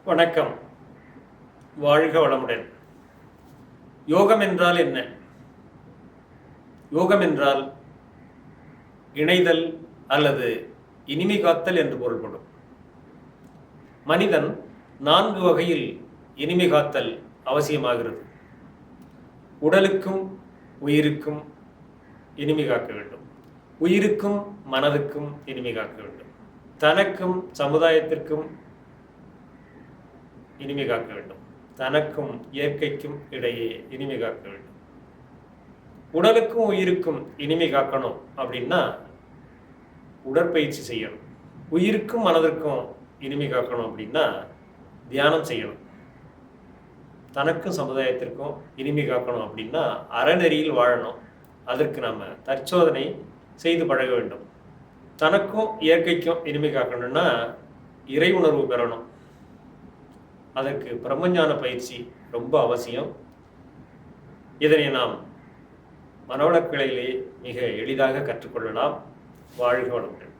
வணக்கம். வாழ்க வளமுடன். யோகம் என்றால் என்ன? யோகம் என்றால் இணைதல் அல்லது இனிமை காத்தல் என்று பொருள்படும். மனிதன் 4 வகையில் இனிமை காத்தல் அவசியமாகிறது. உடலுக்கும் உயிருக்கும் இனிமை காக்க வேண்டும். உயிருக்கும் மனதுக்கும் இனிமை காக்க வேண்டும். தனக்கும் சமுதாயத்திற்கும் இனிமை காக்க வேண்டும். தனக்கும் இயற்கைக்கும் இடையே இனிமை காக்க வேண்டும். உடலுக்கும் உயிருக்கும் இனிமை காக்கணும் அப்படின்னா உடற்பயிற்சி செய்யணும். உயிருக்கும் மனதிற்கும் இனிமை காக்கணும் அப்படின்னா தியானம் செய்யணும். தனக்கும் சமுதாயத்திற்கும் இனிமை காக்கணும் அப்படின்னா அறநெறியில் வாழணும். அதற்கு நாம் தற்சோதனை செய்து பழக வேண்டும். தனக்கும் இயற்கைக்கும் இனிமை காக்கணும்னா இறை உணர்வு பெறணும். அதற்கு பிரம்மஞான பயிற்சி ரொம்ப அவசியம். இதனை நாம் மனவளக்கிளையிலே மிக எளிதாக கற்றுக்கொள்ளலாம். வாழ்க வளமுடன்.